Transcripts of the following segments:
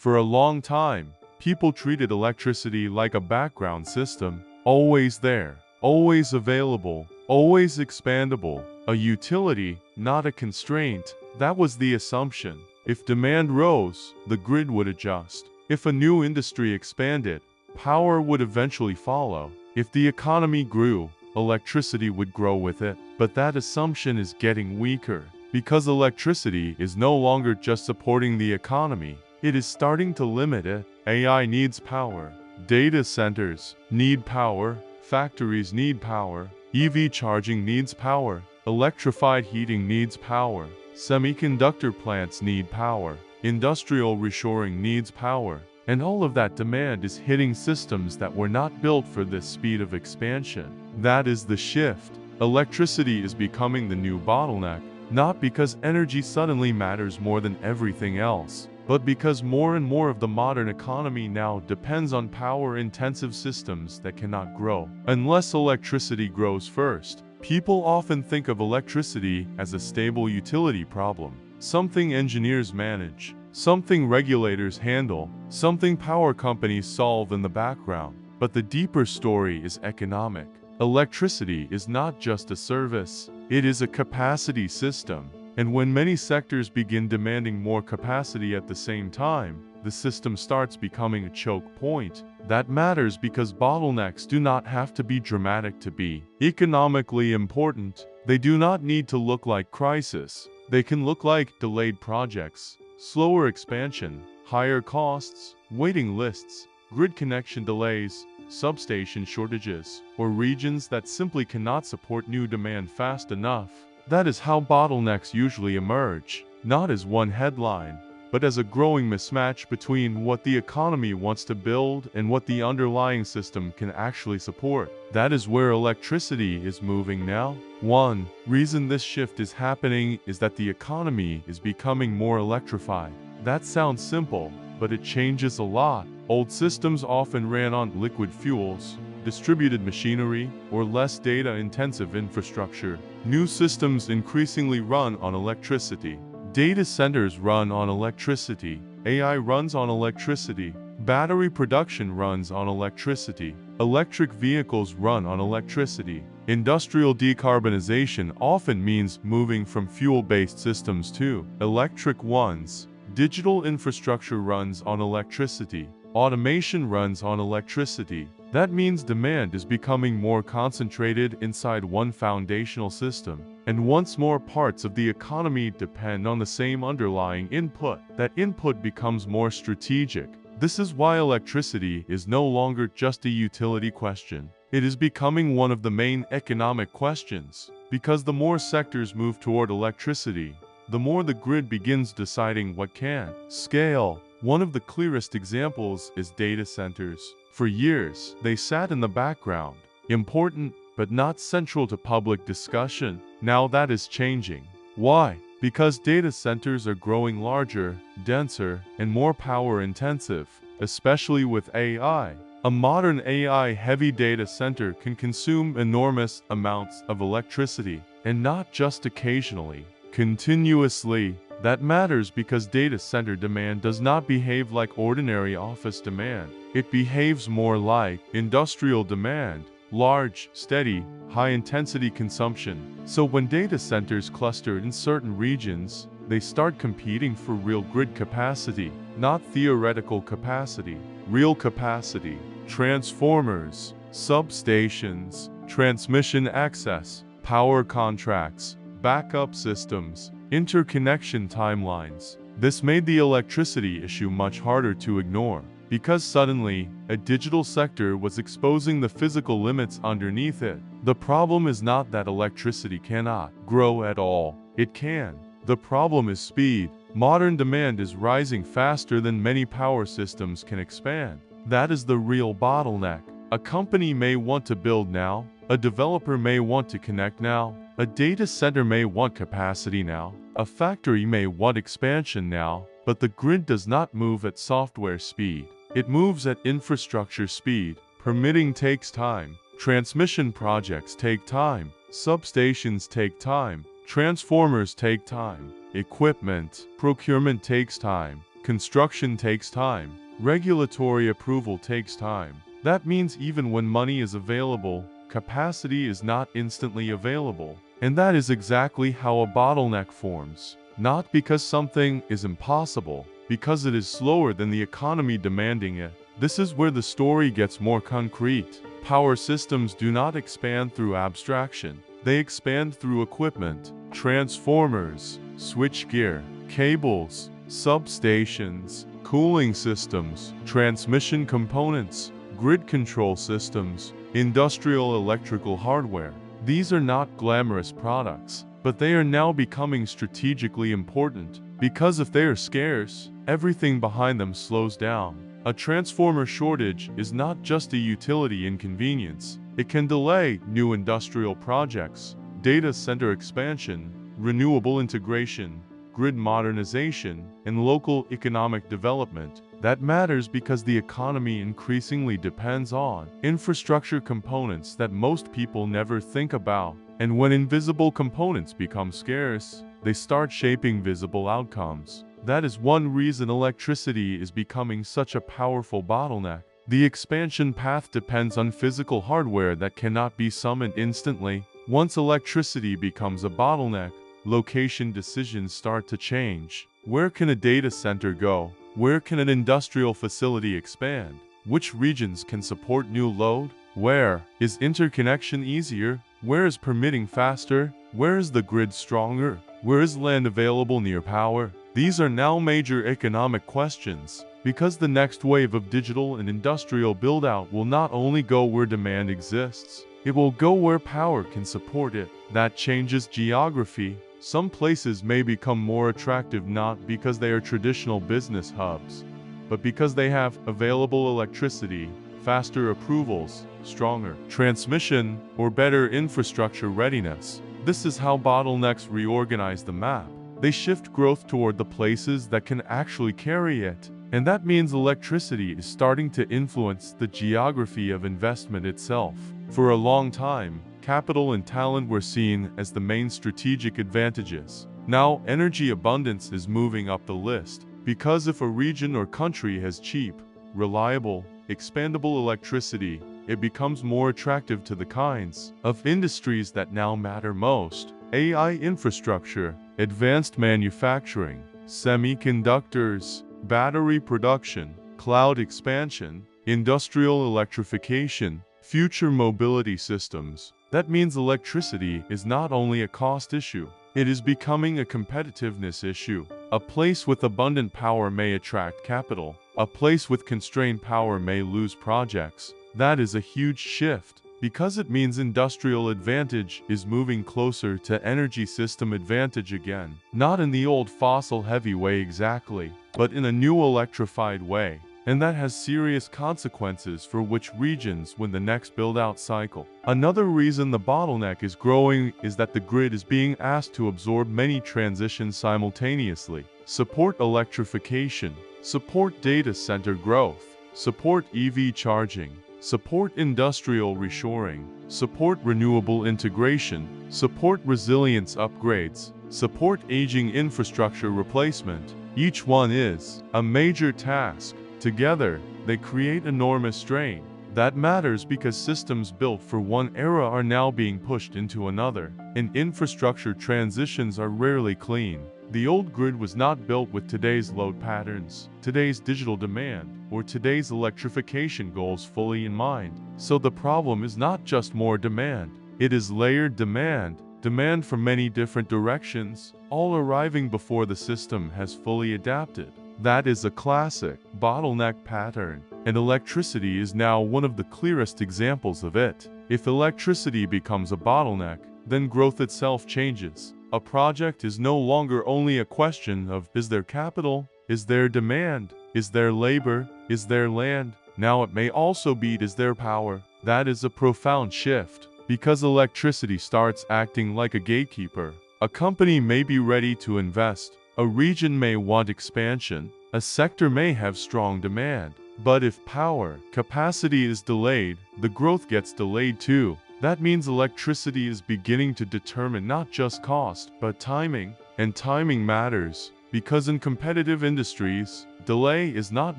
For a long time, people treated electricity like a background system, always there, always available, always expandable, a utility, not a constraint. That was the assumption. If demand rose, the grid would adjust. If a new industry expanded, power would eventually follow. If the economy grew, electricity would grow with it. But that assumption is getting weaker, because electricity is no longer just supporting the economy. It is starting to limit it. AI needs power. Data centers need power. Factories need power. EV charging needs power. Electrified heating needs power. Semiconductor plants need power. Industrial reshoring needs power. And all of that demand is hitting systems that were not built for this speed of expansion. That is the shift. Electricity is becoming the new bottleneck, not because energy suddenly matters more than everything else, but because more and more of the modern economy now depends on power-intensive systems that cannot grow unless electricity grows first. People often think of electricity as a stable utility problem, something engineers manage, something regulators handle, something power companies solve in the background. But the deeper story is economic. Electricity is not just a service, it is a capacity system. And when many sectors begin demanding more capacity at the same time, the system starts becoming a choke point. That matters because bottlenecks do not have to be dramatic to be economically important. They do not need to look like crisis. They can look like delayed projects, slower expansion, higher costs, waiting lists, grid connection delays, substation shortages, or regions that simply cannot support new demand fast enough. That is how bottlenecks usually emerge, not as one headline, but as a growing mismatch between what the economy wants to build and what the underlying system can actually support. That is where electricity is moving now. One reason this shift is happening is that the economy is becoming more electrified. That sounds simple, but it changes a lot. Old systems often ran on liquid fuels, distributed machinery, or less data-intensive infrastructure. New systems increasingly run on electricity. Data centers run on electricity. AI runs on electricity. Battery production runs on electricity. Electric vehicles run on electricity. Industrial decarbonization often means moving from fuel-based systems to electric ones. Digital infrastructure runs on electricity. Automation runs on electricity. That means demand is becoming more concentrated inside one foundational system. And once more parts of the economy depend on the same underlying input, that input becomes more strategic. This is why electricity is no longer just a utility question. It is becoming one of the main economic questions. Because the more sectors move toward electricity, the more the grid begins deciding what can scale. One of the clearest examples is data centers. For years, they sat in the background, important but not central to public discussion. Now that is changing. Why? Because data centers are growing larger, denser, and more power-intensive, especially with AI. A modern AI-heavy data center can consume enormous amounts of electricity, and not just occasionally, continuously. That matters because data center demand does not behave like ordinary office demand. It behaves more like industrial demand, large, steady, high-intensity consumption. So when data centers cluster in certain regions, they start competing for real grid capacity, not theoretical capacity. Real capacity, transformers, substations, transmission access, power contracts, backup systems, interconnection timelines. This made the electricity issue much harder to ignore, because suddenly, a digital sector was exposing the physical limits underneath it. The problem is not that electricity cannot grow at all. It can. The problem is speed. Modern demand is rising faster than many power systems can expand. That is the real bottleneck. A company may want to build now, a developer may want to connect now, a data center may want capacity now, a factory may want expansion now, but the grid does not move at software speed. It moves at infrastructure speed. Permitting takes time. Transmission projects take time. Substations take time. Transformers take time. Equipment procurement takes time. Construction takes time. Regulatory approval takes time. That means even when money is available, capacity is not instantly available. And that is exactly how a bottleneck forms. Not because something is impossible, because it is slower than the economy demanding it. This is where the story gets more concrete. Power systems do not expand through abstraction. They expand through equipment, transformers, switchgear, cables, substations, cooling systems, transmission components, grid control systems, industrial electrical hardware. These are not glamorous products, but they are now becoming strategically important, because if they are scarce, everything behind them slows down. A transformer shortage is not just a utility inconvenience. It can delay new industrial projects, data center expansion, renewable integration, grid modernization, and local economic development. That matters because the economy increasingly depends on infrastructure components that most people never think about. And when invisible components become scarce, they start shaping visible outcomes. That is one reason electricity is becoming such a powerful bottleneck. The expansion path depends on physical hardware that cannot be summoned instantly. Once electricity becomes a bottleneck, location decisions start to change. Where can a data center go? Where can an industrial facility expand? Which regions can support new load? Where is interconnection easier? Where is permitting faster? Where is the grid stronger? Where is land available near power? These are now major economic questions, because the next wave of digital and industrial build-out will not only go where demand exists, it will go where power can support it. That changes geography. Some places may become more attractive not because they are traditional business hubs, but because they have available electricity, faster approvals, stronger transmission, or better infrastructure readiness. This is how bottlenecks reorganize the map. They shift growth toward the places that can actually carry it. And that means electricity is starting to influence the geography of investment itself. For a long time, capital and talent were seen as the main strategic advantages. Now, energy abundance is moving up the list, because if a region or country has cheap, reliable, expandable electricity, it becomes more attractive to the kinds of industries that now matter most. AI infrastructure, advanced manufacturing, semiconductors, battery production, cloud expansion, industrial electrification, future mobility systems. That means electricity is not only a cost issue, it is becoming a competitiveness issue. A place with abundant power may attract capital. A place with constrained power may lose projects. That is a huge shift, because it means industrial advantage is moving closer to energy system advantage again. Not in the old fossil-heavy way exactly, but in a new electrified way. And that has serious consequences for which regions win the next build-out cycle. Another reason the bottleneck is growing is that the grid is being asked to absorb many transitions simultaneously. Support electrification, support data center growth, support EV charging, support industrial reshoring, support renewable integration, support resilience upgrades, support aging infrastructure replacement. Each one is a major task. Together, they create enormous strain. That matters because systems built for one era are now being pushed into another, and infrastructure transitions are rarely clean. The old grid was not built with today's load patterns, today's digital demand, or today's electrification goals fully in mind. So the problem is not just more demand, it is layered demand. Demand from many different directions, all arriving before the system has fully adapted. That is a classic bottleneck pattern, and electricity is now one of the clearest examples of it. If electricity becomes a bottleneck, then growth itself changes. A project is no longer only a question of is there capital, is there demand, is there labor, is there land. Now it may also be is there power. That is a profound shift, because electricity starts acting like a gatekeeper. A company may be ready to invest. A region may want expansion, a sector may have strong demand, but if power capacity is delayed, the growth gets delayed too. That means electricity is beginning to determine not just cost, but timing, and timing matters, because in competitive industries, delay is not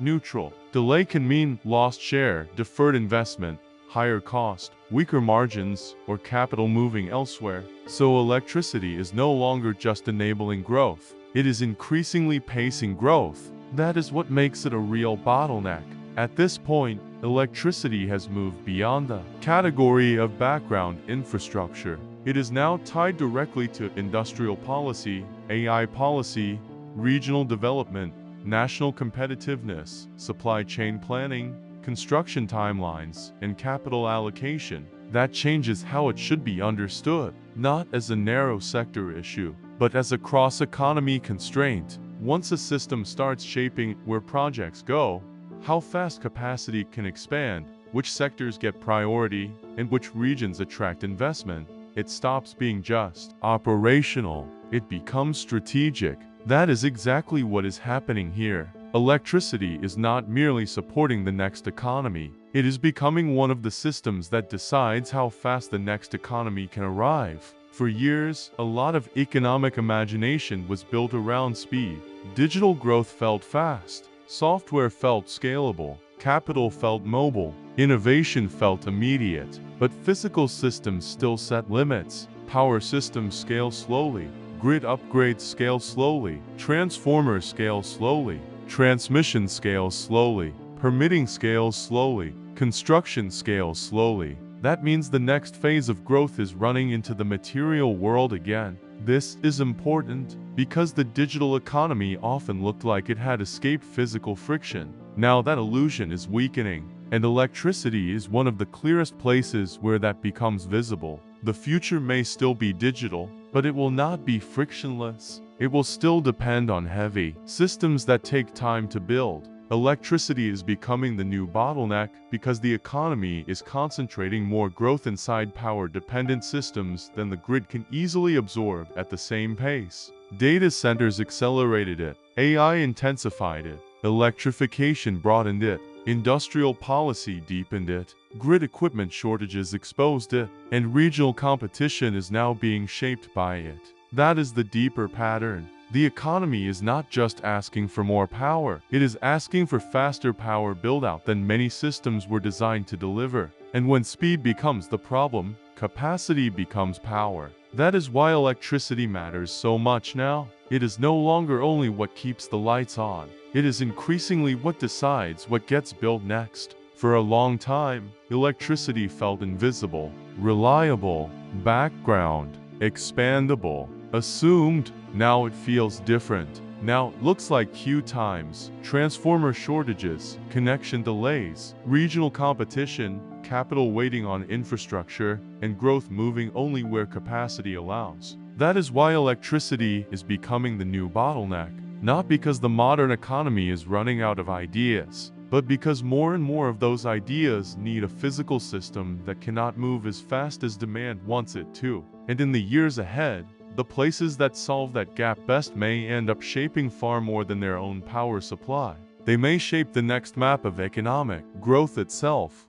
neutral. Delay can mean lost share, deferred investment, higher cost, weaker margins, or capital moving elsewhere. So electricity is no longer just enabling growth. It is increasingly pacing growth. That is what makes it a real bottleneck. At this point, electricity has moved beyond the category of background infrastructure. It is now tied directly to industrial policy, AI policy, regional development, national competitiveness, supply chain planning, construction timelines, and capital allocation. That changes how it should be understood, not as a narrow sector issue, but as a cross-economy constraint. Once a system starts shaping where projects go, how fast capacity can expand, which sectors get priority, and which regions attract investment, it stops being just operational. It becomes strategic. That is exactly what is happening here. Electricity is not merely supporting the next economy. It is becoming one of the systems that decides how fast the next economy can arrive. For years, a lot of economic imagination was built around speed. Digital growth felt fast. Software felt scalable. Capital felt mobile. Innovation felt immediate. But physical systems still set limits. Power systems scale slowly. Grid upgrades scale slowly. Transformers scale slowly. Transmission scales slowly. Permitting scales slowly. Construction scales slowly. That means the next phase of growth is running into the material world again. This is important because the digital economy often looked like it had escaped physical friction. Now that illusion is weakening, and electricity is one of the clearest places where that becomes visible. The future may still be digital, but it will not be frictionless. It will still depend on heavy systems that take time to build. Electricity is becoming the new bottleneck because the economy is concentrating more growth inside power-dependent systems than the grid can easily absorb at the same pace. Data centers accelerated it, AI intensified it, electrification broadened it, industrial policy deepened it, grid equipment shortages exposed it, and regional competition is now being shaped by it. That is the deeper pattern. The economy is not just asking for more power, it is asking for faster power build-out than many systems were designed to deliver. And when speed becomes the problem, capacity becomes power. That is why electricity matters so much now. It is no longer only what keeps the lights on. It is increasingly what decides what gets built next. For a long time, electricity felt invisible, reliable, background, expandable, assumed. Now it feels different. Now it looks like queue times, transformer shortages, connection delays, regional competition, capital waiting on infrastructure, and growth moving only where capacity allows. That is why electricity is becoming the new bottleneck. Not because the modern economy is running out of ideas, but because more and more of those ideas need a physical system that cannot move as fast as demand wants it to. And in the years ahead, the places that solve that gap best may end up shaping far more than their own power supply. They may shape the next map of economic growth itself.